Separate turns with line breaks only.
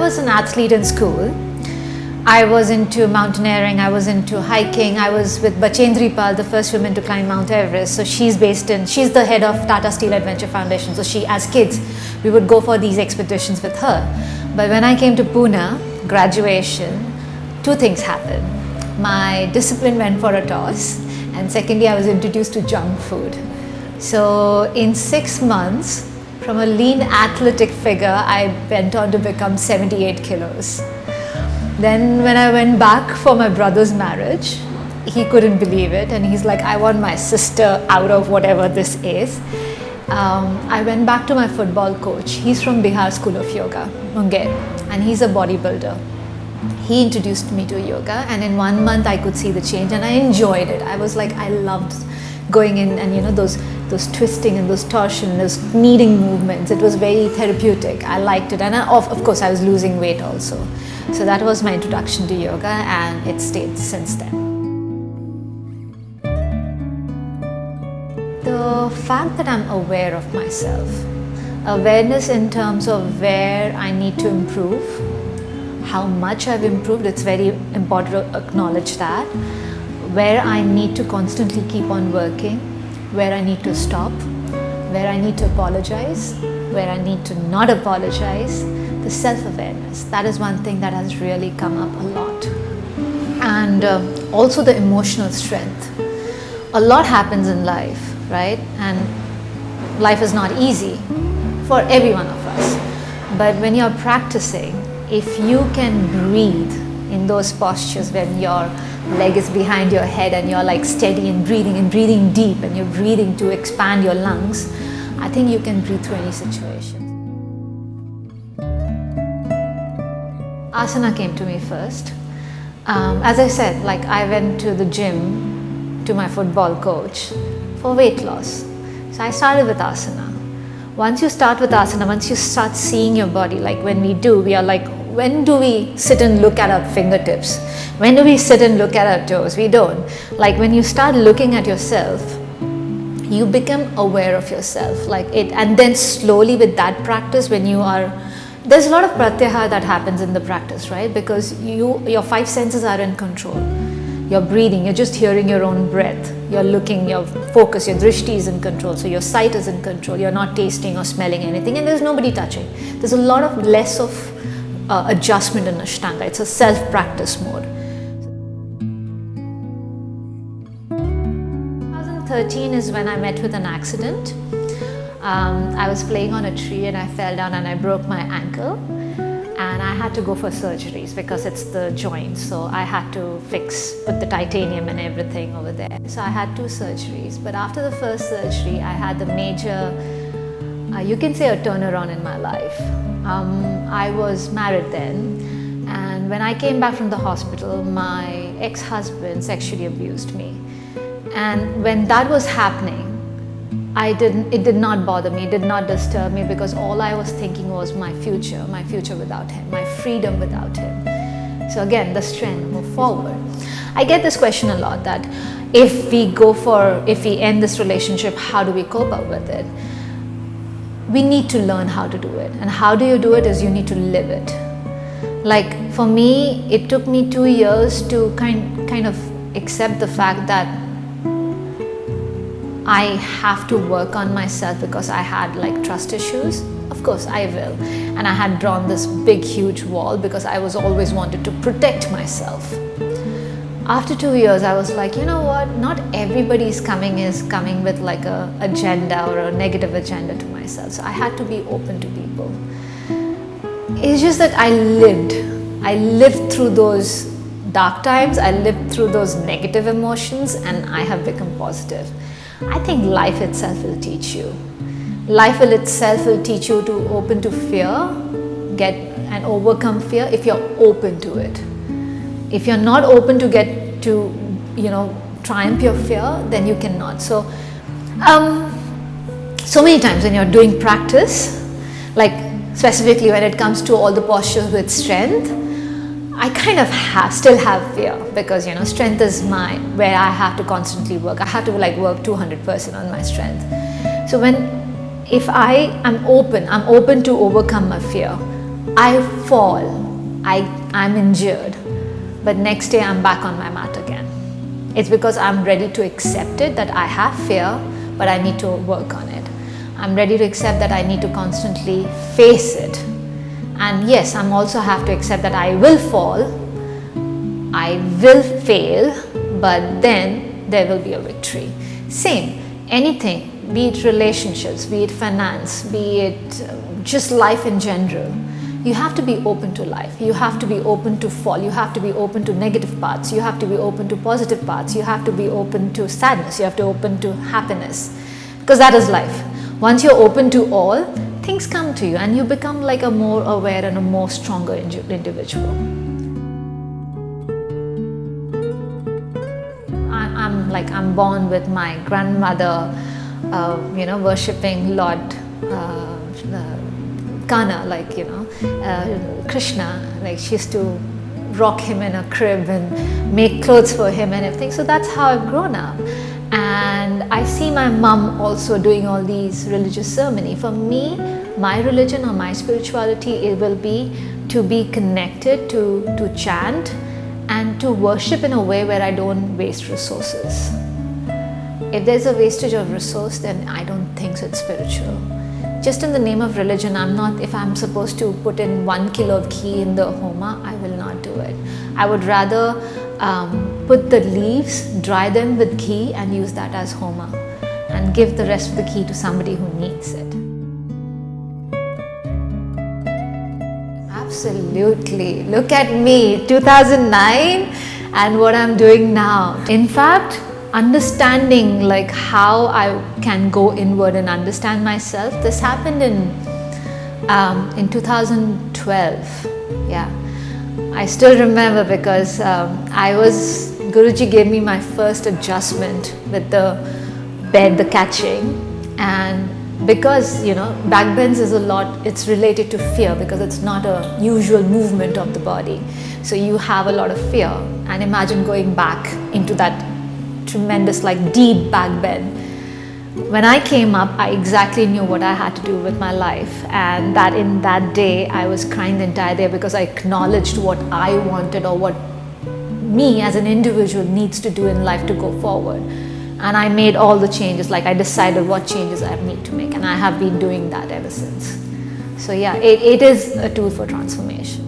was an athlete in school. I was into mountaineering, I was into hiking, I was with Bachendri Pal, the first woman to climb Mount Everest. So she's the head of Tata Steel Adventure Foundation. So she, as kids, we would go for these expeditions with her. But when I came to Pune, graduation, two things happened. My discipline went for a toss, and secondly, I was introduced to junk food. So in 6 months, from a lean athletic figure, I went on to become 78 kilos. Then when I went back for my brother's marriage, he couldn't believe it, and he's like, I want my sister out of whatever this is. I went back to my football coach. He's from Bihar School of Yoga, Munger, and he's a bodybuilder. He introduced me to yoga, and in 1 month I could see the change, and I enjoyed it. I was like, I loved going in, and those twisting and those torsion, those kneading movements. It was very therapeutic. I liked it, and of course I was losing weight also. So that was my introduction to yoga, and it stayed since then. The fact that I'm aware of myself, awareness in terms of where I need to improve, how much I've improved, it's very important to acknowledge that, where I need to constantly keep on working, where I need to stop, where I need to apologize, where I need to not apologize. The self-awareness, that is one thing that has really come up a lot. And also the emotional strength. A lot happens in life, right? And life is not easy for every one of us. But when you're practicing, if you can breathe in those postures when your leg is behind your head and you're like steady and breathing deep, and you're breathing to expand your lungs, I think you can breathe through any situation. Asana came to me first. As I said, like I went to the gym to my football coach for weight loss. So I started with asana. Once you start with asana, once you start seeing your body, like when we are like, when do we sit and look at our fingertips? When do we sit and look at our toes? We don't. Like when you start looking at yourself, you become aware of yourself, like it, and then slowly with that practice, when you are, there's a lot of pratyahara that happens in the practice, right? Because your 5 senses are in control. You're breathing, you're just hearing your own breath. You're looking, your focus, your drishti is in control. So your sight is in control. You're not tasting or smelling anything, and there's nobody touching. There's a lot of less of adjustment in Ashtanga. It's a self-practice mode. 2013 is when I met with an accident. I was playing on a tree and I fell down and I broke my ankle, and I had to go for surgeries because it's the joint. So I had to put the titanium and everything over there. So I had 2 surgeries. But after the first surgery, I had the major, you can say a turnaround in my life. I was married then, and when I came back from the hospital, my ex-husband sexually abused me. And when that was happening, it did not bother me, it did not disturb me, because all I was thinking was my future without him, my freedom without him. So again, the strength, move forward. I get this question a lot, that if we end this relationship, how do we cope up with it? We need to learn how to do it. And how do you do it is you need to live it. Like for me, it took me 2 years to kind of accept the fact that I have to work on myself because I had like trust issues. Of course I will. And I had drawn this big huge wall because I was always wanted to protect myself. After 2 years, I was like, you know what, not everybody is coming with like a agenda or a negative agenda to myself. So I had to be open to people. It's just that I lived through those dark times, I lived through those negative emotions, and I have become positive. I think life itself will teach you. Life itself will teach you to open to fear, get and overcome fear if you're open to it. If you're not open to get to, triumph your fear, then you cannot. So many times when you're doing practice, like specifically when it comes to all the postures with strength, I kind of still have fear because, strength is where I have to constantly work. I have to work 200% on my strength. So if I am open to overcome my fear, I fall, I'm injured, but next day I'm back on my mat again. It's because I'm ready to accept it, that I have fear, but I need to work on it. I'm ready to accept that I need to constantly face it. And yes, I'm also have to accept that I will fall, I will fail, but then there will be a victory. Same, anything, be it relationships, be it finance, be it just life in general. You have to be open to life. You have to be open to fall. You have to be open to negative parts. You have to be open to positive parts. You have to be open to sadness. You have to be open to happiness. Because that is life. Once you're open to all, things come to you and you become like a more aware and a more stronger individual. I'm born with my grandmother, worshipping Lord Kana, Krishna, she used to rock him in a crib and make clothes for him and everything. So that's how I've grown up. And I see my mom also doing all these religious ceremony. For me, my religion or my spirituality, it will be to be connected, to chant and to worship in a way where I don't waste resources. If there's a wastage of resource, then I don't think so it's spiritual. Just in the name of religion, if I'm supposed to put in 1 kilo of ghee in the homa, I will not do it. I would rather put the leaves, dry them with ghee and use that as homa and give the rest of the ghee to somebody who needs it. Absolutely. Look at me, 2009 and what I'm doing now. In fact, understanding how I can go inward and understand myself. This happened in 2012. Yeah, I still remember because Guruji gave me my first adjustment with the bed, the catching, and because back bends is it's related to fear because it's not a usual movement of the body. So you have a lot of fear, and imagine going back into that tremendous deep back bend. When I came up, I exactly knew what I had to do with my life, and that in that day I was crying the entire day because I acknowledged what I wanted or what me as an individual needs to do in life to go forward. And I made all the changes, I decided what changes I need to make, and I have been doing that ever since. So yeah, it is a tool for transformation.